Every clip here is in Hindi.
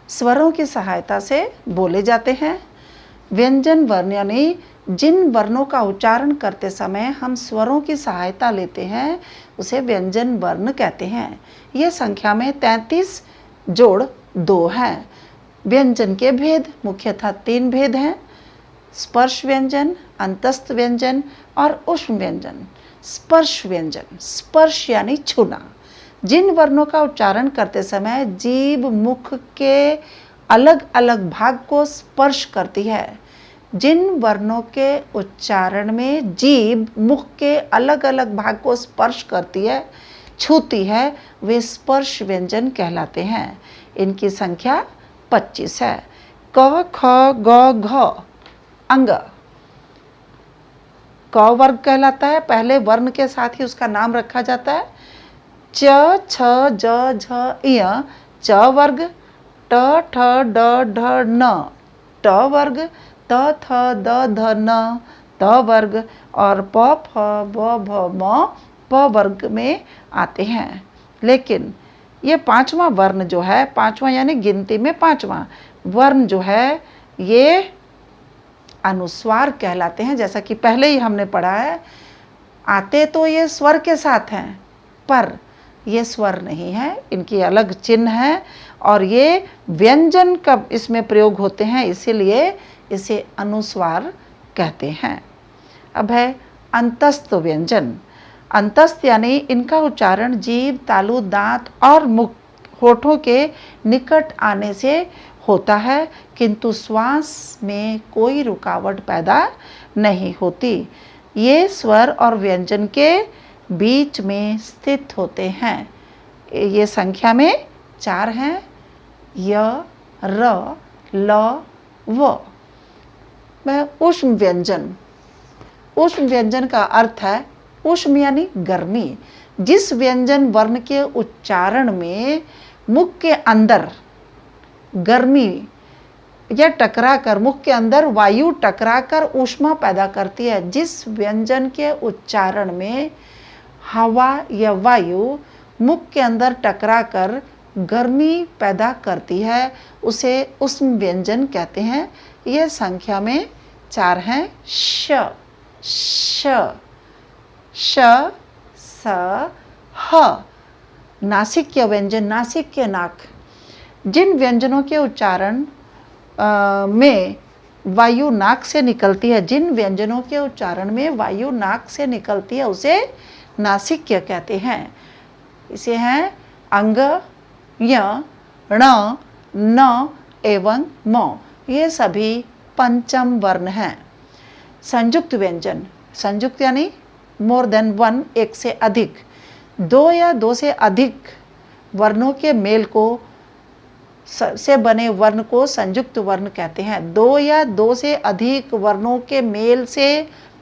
स्वरों की सहायता से बोले जाते हैं। व्यंजन वर्ण यानी जिन वर्णों का उच्चारण करते समय हम स्वरों की सहायता लेते हैं उसे व्यंजन वर्ण कहते हैं। ये संख्या में 33 जोड़ 2 हैं। व्यंजन के भेद मुख्यतः 3 भेद हैं: स्पर्श व्यंजन, अंतस्थ व्यंजन और ऊष्म व्यंजन। स्पर्श व्यंजन, स्पर्श यानी छूना। जिन वर्णों का उच्चारण करते समय जीभ मुख के अलग अलग भाग को स्पर्श करती है। जिन वर्णों के उच्चारण में जीभ मुख के अलग अलग भाग को स्पर्श करती है, छूती है, वे स्पर्श व्यंजन कहलाते हैं। इनकी संख्या 25 है। क, ख, ग, घ अंग क वर्ग कहलाता है। पहले वर्ण के साथ ही उसका नाम रखा जाता है। च, छ, ज, झ, य च वर्ग। ट, ठ, ड, ढ, न ट वर्ग। त, थ, द, ध, न त वर्ग। और प, फ, ब, भ, म प वर्ग में आते हैं। लेकिन ये पांचवा वर्ण जो है, पांचवा यानी गिनती में पांचवा वर्ण जो है, ये अनुस्वार कहलाते हैं। जैसा कि पहले ही हमने पढ़ा है, आते तो ये स्वर के साथ हैं पर ये स्वर नहीं है, इनकी अलग चिन्ह है और ये व्यंजन कब इसमें प्रयोग होते हैं, इसीलिए इसे अनुस्वार कहते हैं। अब है अंतस्थ व्यंजन। अंतस्थ यानी इनका उच्चारण जीभ, तालु, दांत और मुख होठों के निकट आने से होता है, किंतु श्वास में कोई रुकावट पैदा नहीं होती। ये स्वर और व्यंजन के बीच में स्थित होते हैं। ये संख्या में 4 हैं: य, र, ल, व। ऊष्म व्यंजन। ऊष्म व्यंजन का अर्थ है ऊष्म यानी गर्मी। जिस व्यंजन वर्ण के उच्चारण में मुख के अंदर गर्मी या टकराकर, मुख के अंदर वायु टकराकर ऊष्मा पैदा करती है, जिस व्यंजन के उच्चारण में हवा या वायु मुख के अंदर टकराकर गर्मी पैदा करती है, उसे ऊष्म व्यंजन कहते हैं। ये संख्या में 4 हैं: श, श, श, स, ह। नासिक्य व्यंजन, नासिक्य नाक। जिन व्यंजनों के उच्चारण में वायु नाक से निकलती है, जिन व्यंजनों के उच्चारण में वायु नाक से निकलती है उसे नासिक्य कहते हैं। इसे हैं अंग, य, ण, न एवं म। ये सभी पंचम वर्ण हैं। संयुक्त व्यंजन। संयुक्त यानी मोर देन वन, एक से अधिक। 2 या 2 से अधिक वर्णों के मेल को से बने वर्ण को संयुक्त वर्ण कहते हैं। 2 या 2 से अधिक वर्णों के मेल से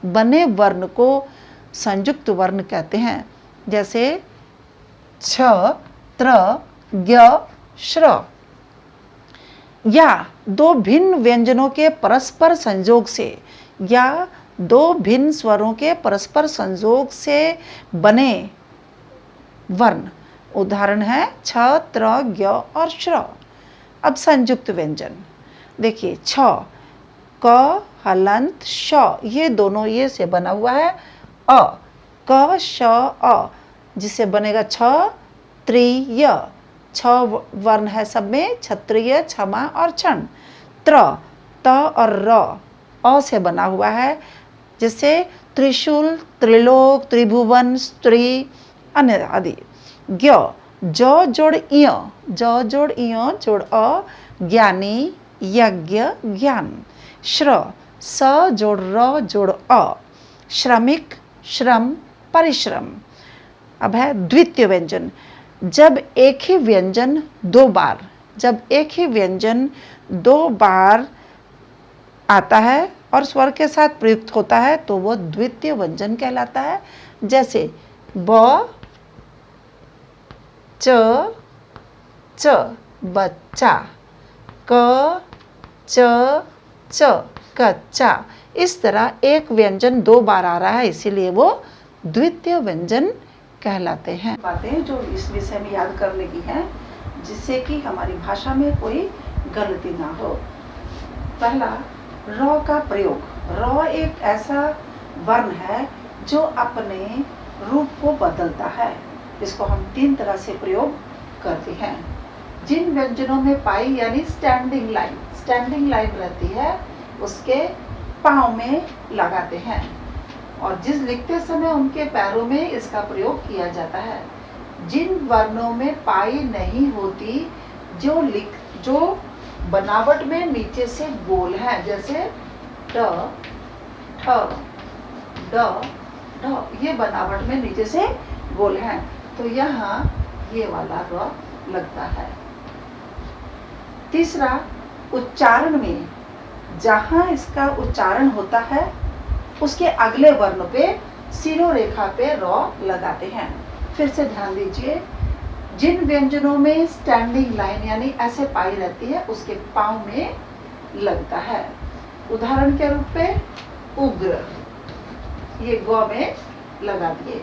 बने वर्ण को संयुक्त वर्ण कहते हैं। जैसे छ, त्र, ज्ञ, श्र। या 2 भिन्न व्यंजनों के परस्पर संयोग से या 2 भिन्न स्वरों के परस्पर संयोग से बने वर्ण। उदाहरण है छ, त्र, ज्ञ और श्र। अब संयुक्त व्यंजन देखिए, छ, क, हलंत, श, ये दोनों ये से बना हुआ है अ, क, श, अ, जिससे बनेगा छ, त्रिय। छ वर्ण है सब में, क्षत्रिय, क्षमा और क्षण। त्र, त और र, अ से बना हुआ है, जिससे त्रिशूल, त्रिलोक, त्रिभुवन, स्त्री अन्य आदि। ज्ञ, ज जोड़ इय, ज जोड़ इय जोड़ अ, ज्ञानी, यज्ञ, ज्ञान। श्र, स जोड़ र जोड़ अ, श्रमिक, श्रम, परिश्रम। अब है द्वितीय व्यंजन। जब एक ही व्यंजन 2 बार, जब एक ही व्यंजन 2 बार आता है और स्वर के साथ प्रयुक्त होता है तो वो द्वितीय व्यंजन कहलाता है। जैसे ब, च, च बच्चा, क, च, च कच्चा। इस तरह एक व्यंजन 2 बार आ रहा है, इसीलिए वो द्वितीय व्यंजन कहलाते हैं। बातें जो इस विषय में याद करने की हैं, जिससे कि हमारी भाषा में कोई गलती ना हो। पहला, र का प्रयोग। र एक ऐसा वर्ण है जो अपने रूप को बदलता है। इसको हम 3 तरह से प्रयोग करते हैं। जिन व्यंजनों में पाई यानी स्टैंडिंग लाइन रहती है उसके पाँव में लगाते हैं और जिस लिखते समय उनके पैरों में इसका प्रयोग किया जाता है। जिन वर्णों में पाई नहीं होती, जो बनावट में नीचे से गोल है, जैसे ट, ठ, ड, ढ, ये बनावट में नीचे से गोल है, तो यहाँ ये वाला र लगता है। तीसरा, उच्चारण में जहाँ इसका उच्चारण होता है उसके अगले वर्ण पे शिरोरेखा पे र लगाते हैं। फिर से ध्यान दीजिए, जिन व्यंजनों में स्टैंडिंग लाइन यानी ऐसे पाई रहती है उसके पाँव में लगता है। उदाहरण के रूप पे उग्र, ये ग में लगा दिए।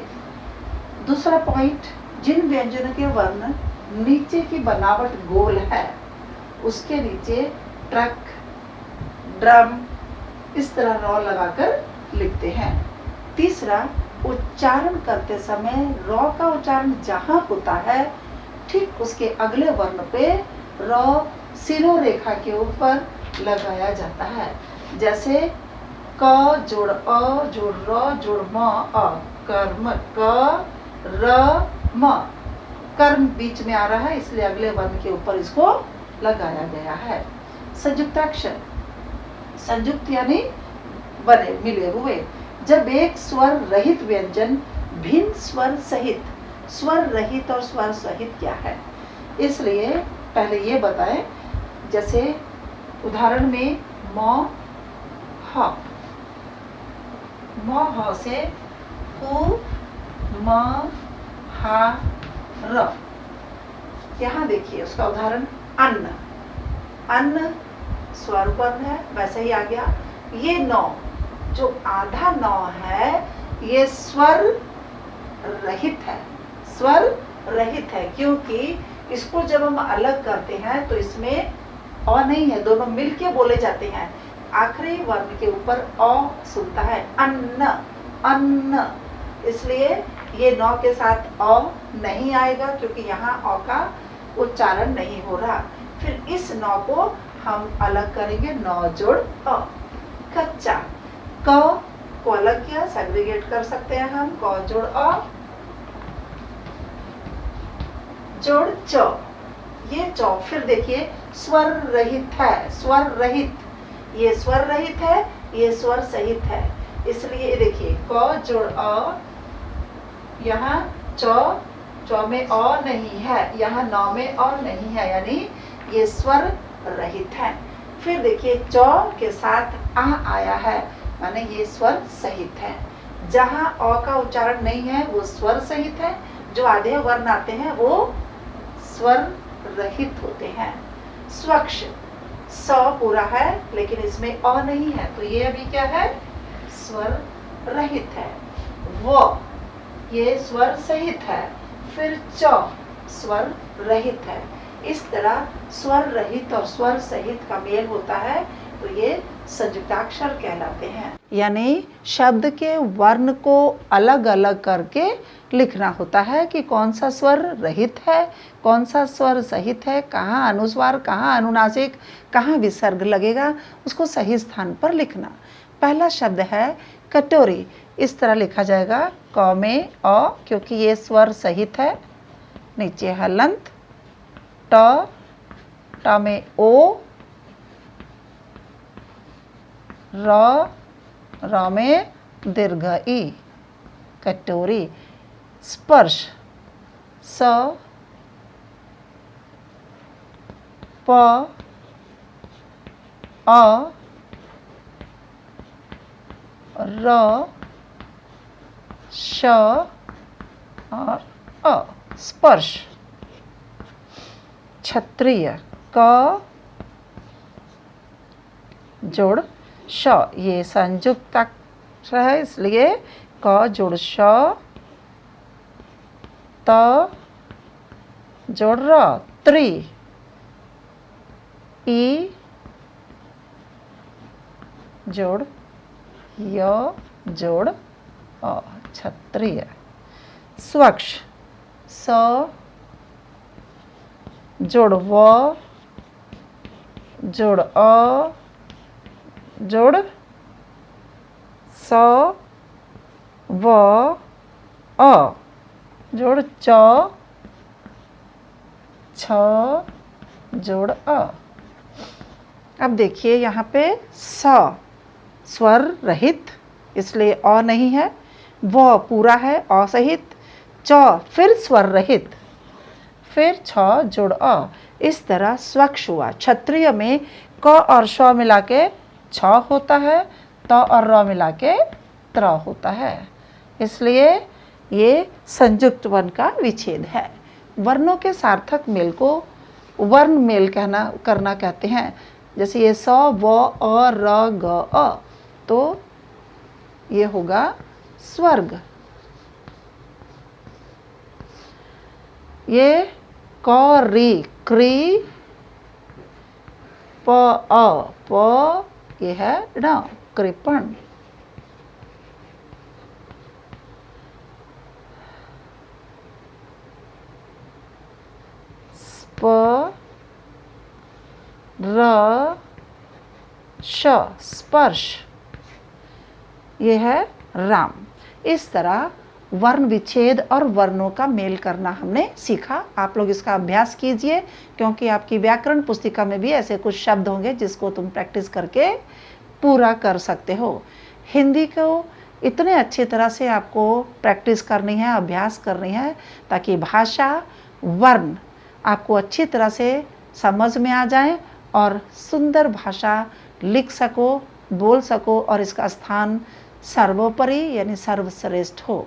दूसरा पॉइंट, जिन व्यंजनों के वर्ण नीचे की बनावट गोल है उसके नीचे ट्रक, ड्रम, इस तरह र लगाकर लिखते हैं। तीसरा, उच्चारण करते समय र का उच्चारण जहाँ होता है ठीक उसके अगले वर्ण पे र शिरोरेखा के ऊपर लगाया जाता है। जैसे क जोड़ अ जोड़ र जोड़ म अ, कर्म, क र म, कर्म बीच में आ रहा है इसलिए अगले वर्ण के ऊपर इसको लगाया गया है। संयुक्ताक्षर, संयुक्त यानी बने मिले हुए। जब एक स्वर रहित व्यंजन भिन्न स्वर रहित और स्वर सहित क्या है, इसलिए पहले ये बताएं। जैसे उदाहरण में म ह से हु, म, हा, र। यहाँ देखिए उसका उदाहरण अन्न स्वर वर्ण है, वैसे ही आ गया। ये नौ, जो आधा नौ है ये स्वर रहित है क्योंकि इसको जब हम अलग करते हैं तो इसमें अ नहीं है, दोनों मिलके बोले जाते हैं। आखिरी वर्ण के ऊपर अ सुनता है, अन्न, इसलिए ये नौ के साथ अ नहीं आएगा क्योंकि यहाँ अ का उच्चारण नहीं हो रहा। फिर इस नौ को हम अलग करेंगे, नौ जोड़ अ। कच्चा, क को अलग किया, सेग्रीगेट कर सकते हैं हम, क जोड़ अ जोड़ च, ये च। फिर देखिए स्वर रहित है, ये स्वर रहित है, ये स्वर सहित है, इसलिए देखिए क जोड़ अ, यहाँ च में अ नहीं है, यहाँ नौ में अ नहीं है, यानी ये स्वर रहित है। फिर देखिए च के साथ आ आया है, माने ये स्वर सहित है। जहाँ अ का उच्चारण नहीं है वो स्वर सहित है, जो आधे वर्ण आते हैं वो स्वर रहित होते हैं। स्वच्छ, स पूरा है लेकिन इसमें अ नहीं है तो ये अभी क्या है, स्वर रहित है। व, ये स्वर सहित है। फिर च, स्वर रहित है। इस तरह स्वर रहित और स्वर सहित का मेल होता है तो ये संयुक्ताक्षर कहलाते हैं। यानी शब्द के वर्ण को अलग अलग करके लिखना होता है कि कौन सा स्वर रहित है, कौन सा स्वर सहित है, कहाँ अनुस्वार, कहाँ अनुनासिक, कहाँ विसर्ग लगेगा, उसको सही स्थान पर लिखना। पहला शब्द है कटोरी, इस तरह लिखा जाएगा, क में अ क्योंकि ये स्वर सहित है, नीचे हलंत, ट में ओ, र में दीर्घ ई, कटोरी। स्पर्श, स, प, अ, र, श और अ, स्पर्श। क्षत्रिय, क जोड़ श, ये संयुक्त अक्षर है इसलिए क जोड़ श, त जोड़ र। त्रि, ई जोड़ य जोड़ अ, क्षत्रिय। स्वच्छ, स जोड़ व जोड़ अ जोड़ स व अ जोड़ च छ जोड़ अ। अब देखिए यहाँ पे स स्वर रहित, इसलिए अ नहीं है, व पूरा है अ सहित, च फिर स्वर रहित, फिर छ जोड़ अ। इस तरह स्वच्छ हुआ। क्षत्रिय में क और श मिला के छ होता है, त और र मिला के त्र होता है, इसलिए ये संयुक्त वर्ण का विच्छेद है। वर्णों के सार्थक मेल को वर्ण मेल करना कहते हैं। जैसे ये स व अ र ग अ, तो ये होगा स्वर्ग। ये क री क्री, प अ प, ये है ण कृपण। प र श स्पर्श, ये है राम। इस तरह वर्ण विच्छेद और वर्णों का मेल करना हमने सीखा। आप लोग इसका अभ्यास कीजिए, क्योंकि आपकी व्याकरण पुस्तिका में भी ऐसे कुछ शब्द होंगे जिसको तुम प्रैक्टिस करके पूरा कर सकते हो। हिंदी को इतने अच्छी तरह से आपको प्रैक्टिस करनी है, अभ्यास करनी है, ताकि भाषा वर्ण आपको अच्छी तरह से समझ में आ जाए और सुंदर भाषा लिख सको, बोल सको और इसका स्थान सर्वोपरि यानी सर्वश्रेष्ठ हो।